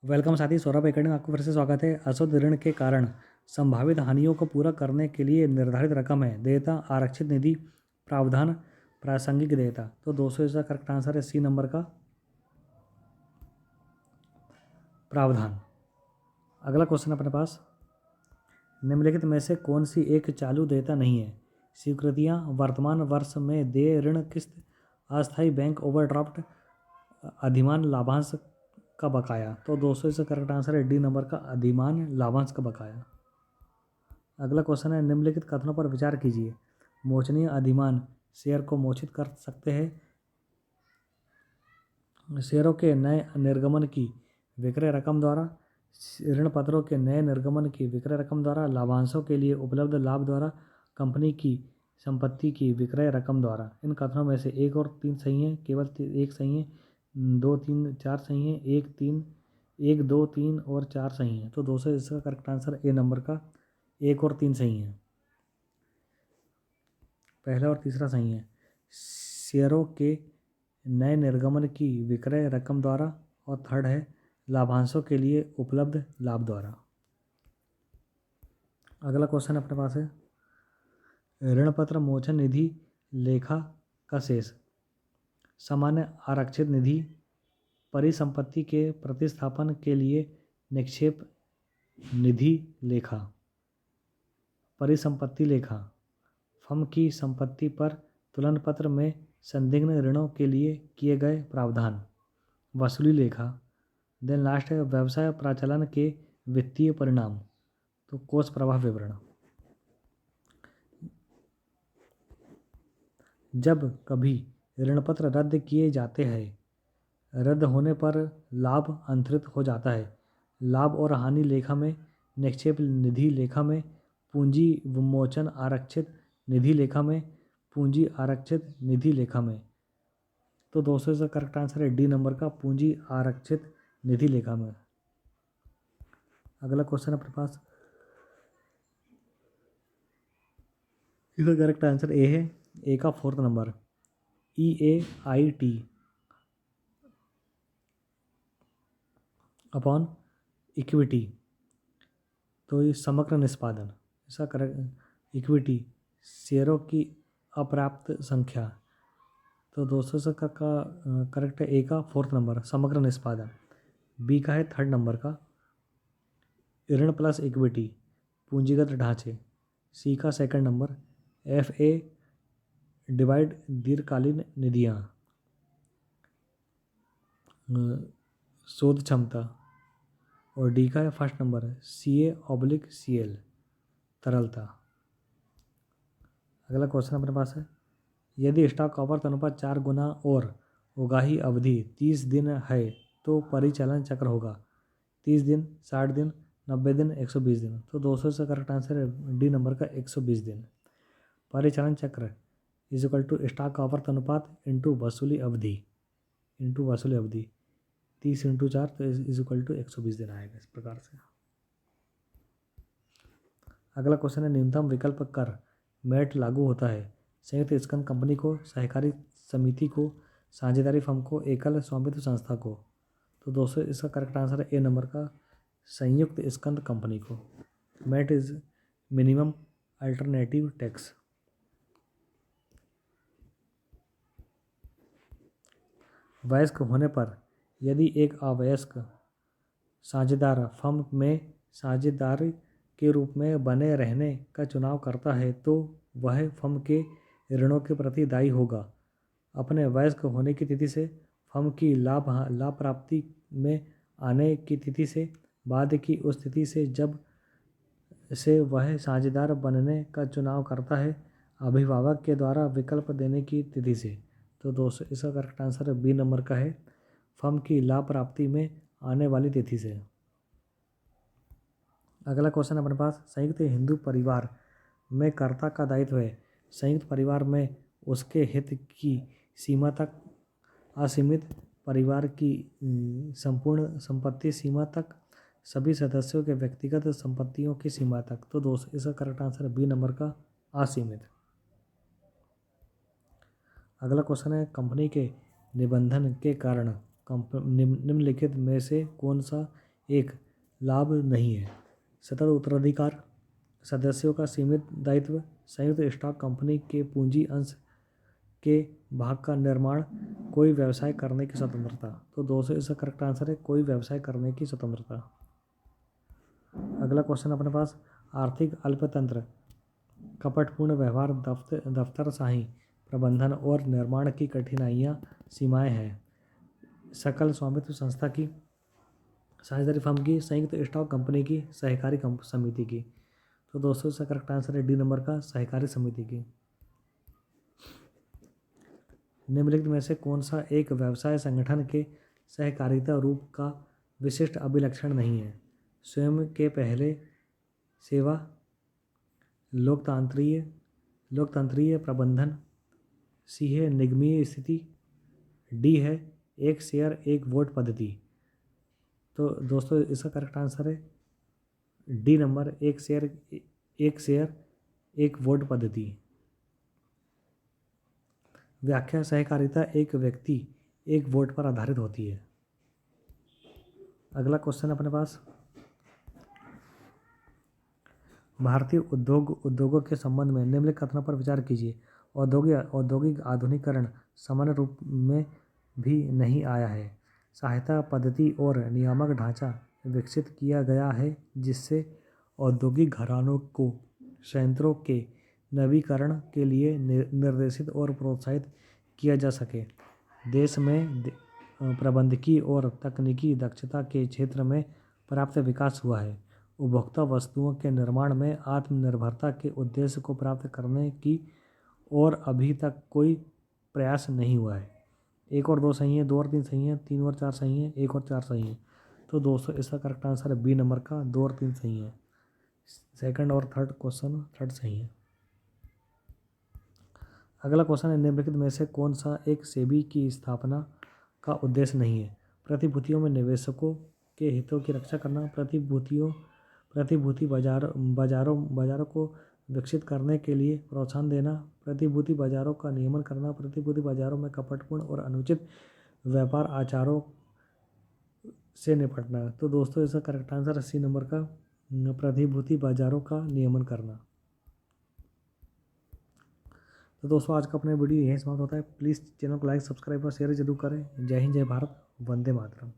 Welcome साथी, Saurabh academy में आपको फिर से स्वागत है। अशुद्ध ऋण के कारण संभावित हानियों को पूरा करने के लिए निर्धारित रकम है देयता, आरक्षित निधि, प्रावधान, प्रासंगिक देयता। तो दोस्तों इसका करेक्ट आंसर है सी नंबर का प्रावधान। अगला क्वेश्चन अपने पास, निम्नलिखित में से कौन सी एक चालू देयता नहीं है? स्वीकृतियाँ, वर्तमान वर्ष में देय ऋण किस्त, अस्थायी बैंक ओवरड्राफ्ट, अधिमान लाभांश का बकाया। तो दोस्तों इसका करेक्ट आंसर है डी नंबर का अधिमान लाभांश का बकाया। अगला क्वेश्चन है, निम्नलिखित कथनों पर विचार कीजिए। मोचनीय अधिमान शेयर को मोचित कर सकते हैं। शेयरों के नए निर्गमन की विक्रय रकम द्वारा, ऋण पत्रों के नए निर्गमन की विक्रय रकम द्वारा, लाभांशों के लिए उपलब्ध लाभ द्वारा, कंपनी की संपत्ति की विक्रय रकम द्वारा। इन कथनों में से एक और तीन सही हैं, केवल एक सही है, 2, 3, 4 सही हैं, 1, 2, 3 और 4 सही हैं। तो दोस्तों इसका करेक्ट आंसर ए नंबर का 1 और 3 सही हैं। पहला और तीसरा सही है। शेयरों के नए निर्गमन की विक्रय रकम द्वारा, और थर्ड है लाभांशों के लिए उपलब्ध लाभ द्वारा। अगला क्वेश्चन अपने पास है, ऋणपत्र मोचन निधि लेखा का शेष, सामान्य आरक्षित निधि, परिसंपत्ति के प्रतिस्थापन के लिए निक्षेप निधि लेखा, परिसंपत्ति लेखा, फर्म की संपत्ति पर तुलन पत्र में संदिग्ध ऋणों के लिए किए गए प्रावधान, वसूली लेखा। देन लास्ट है व्यवसाय प्रचालन के वित्तीय परिणाम, तो कोष प्रवाह विवरण। जब कभी ऋणपत्र रद्द किए जाते हैं, रद्द होने पर लाभ अंतरित हो जाता है। लाभ और हानि लेखा में, निक्षेप निधि लेखा में, पूंजी विमोचन आरक्षित निधि लेखा में, पूंजी आरक्षित निधि लेखा में। तो दोस्तों इसका करेक्ट आंसर है डी नंबर का पूंजी आरक्षित निधि लेखा में। अगला क्वेश्चन अपने पास, इसका करेक्ट आंसर ए है, ए का 4th number, EAIT upon equity. तो ये समग्र निष्पादन, इसका करेक्ट इक्विटी शेयरों की अपर्याप्त संख्या। तो दोस्तों से का करेक्ट है ए का 4th नंबर समग्र निष्पादन। बी का है 3rd नंबर का ऋण प्लस इक्विटी पूंजीगत ढांचे। सी का 2nd नंबर FA डिवाइड दीर्घकालीन निधियाँ, शोध क्षमता। और डी का है 1st नंबर CA/CL तरलता। अगला क्वेश्चन अपने पास है, यदि स्टॉक आवर्त अनुपात 4 गुना और उगाही अवधि 30 दिन है तो परिचालन चक्र होगा 30 दिन, 60 दिन, 90 दिन, 120 दिन। तो 200 से करेक्ट आंसर है डी नंबर का 120 दिन। परिचालन चक्र इज इक्वल टू स्टॉक आवर्त अनुपात इंटू वसूली अवधि 30 इंटू 4 तो इज इक्वल टू 120 दिन आएगा इस प्रकार से। अगला क्वेश्चन है, न्यूनतम विकल्प कर मैट लागू होता है संयुक्त स्कंद कंपनी को, सहकारी समिति को, साझेदारी फर्म को, एकल स्वामित्व संस्था को। तो दोस्तों इसका करेक्ट आंसर है ए नंबर का संयुक्त स्कंद कंपनी को। MAT is minimum alternative tax. वयस्क होने पर यदि एक अवयस्क साझेदार फर्म में साझेदार के रूप में बने रहने का चुनाव करता है तो वह फर्म के ऋणों के प्रति दायी होगा। अपने वयस्क होने की तिथि से, फर्म की लाभ प्राप्ति में आने की तिथि से, बाद की उस तिथि से जब से वह साझेदार बनने का चुनाव करता है, अभिभावक के द्वारा विकल्प देने की तिथि से। तो दोस्तों इसका करेक्ट आंसर है बी नंबर का है, फर्म की लाभ प्राप्ति में आने वाली तिथि से। अगला क्वेश्चन अपने पास, संयुक्त हिंदू परिवार में कर्ता का दायित्व है संयुक्त परिवार में उसके हित की सीमा तक असीमित, परिवार की संपूर्ण संपत्ति सीमा तक, सभी सदस्यों के व्यक्तिगत संपत्तियों की सीमा तक। तो दोस्तों इसका करेक्ट आंसर है बी नंबर का असीमित। अगला क्वेश्चन है, कंपनी के निबंधन के कारण निम्नलिखित में से कौन सा एक लाभ नहीं है। सतत उत्तराधिकार, सदस्यों का सीमित दायित्व, संयुक्त स्टॉक कंपनी के पूंजी अंश के भाग का निर्माण, कोई व्यवसाय करने की स्वतंत्रता। तो दोस्तों इसका करेक्ट आंसर है कोई व्यवसाय करने की स्वतंत्रता। अगला क्वेश्चन अपने पास, आर्थिक अल्पतंत्र, कपटपूर्ण व्यवहार, दफ्तरशाही प्रबंधन और निर्माण की कठिनाइयाँ सीमाएं हैं। सकल स्वामित्व संस्था की, साझेदारी फर्म की, संयुक्त स्टॉक कंपनी की, सहकारी समिति की। तो दोस्तों इसका करेक्ट आंसर है डी नंबर का, सहकारी समिति की। निम्नलिखित में से कौन सा एक व्यवसाय संगठन के सहकारिता रूप का विशिष्ट अभिलक्षण नहीं है? स्वयं के पहले सेवा, लोकतंत्रीय प्रबंधन, सी है निगमीय स्थिति, डी है एक शेयर एक वोट पद्धति। तो दोस्तों इसका करेक्ट आंसर है डी नंबर, एक शेयर एक वोट पद्धति। व्याख्या, सहकारिता एक व्यक्ति एक वोट पर आधारित होती है। अगला क्वेश्चन अपने पास, भारतीय उद्योगों के संबंध में निम्नलिखित कथनों पर विचार कीजिए। औद्योगिक आधुनिकीकरण सामान्य रूप में भी नहीं आया है। सहायता पद्धति और नियामक ढांचा विकसित किया गया है जिससे औद्योगिक घरानों को संयंत्रों के नवीकरण के लिए निर्देशित और प्रोत्साहित किया जा सके। देश में प्रबंधकीय और तकनीकी दक्षता के क्षेत्र में पर्याप्त विकास हुआ है। उपभोक्ता वस्तुओं के निर्माण में आत्मनिर्भरता के उद्देश्य को प्राप्त करने की और अभी तक कोई प्रयास नहीं हुआ है। 1 और 2 सही है, 2 और 3 सही है, 3 और 4 सही है, 1 और 4 सही है। तो दोस्तों इसका करेक्ट आंसर है बी नंबर का, 2 और 3 सही है। सेकंड और थर्ड क्वेश्चन थर्ड सही है। अगला क्वेश्चन है, निम्नलिखित में से कौन सा एक सेबी की स्थापना का उद्देश्य नहीं है? प्रतिभूतियों में निवेशकों के हितों की रक्षा करना, प्रतिभूति बाजारों को विकसित करने के लिए प्रोत्साहन देना, प्रतिभूति बाजारों का नियमन करना, प्रतिभूति बाजारों में कपटपूर्ण और अनुचित व्यापार आचारों से निपटना। तो दोस्तों इसका करेक्ट आंसर सी नंबर का, प्रतिभूति बाजारों का नियमन करना। तो दोस्तों आज का अपना वीडियो यहीं समाप्त होता है। प्लीज़ चैनल को लाइक, सब्सक्राइब और शेयर जरूर करें। जय हिंद, जय भारत, वंदे मातरम।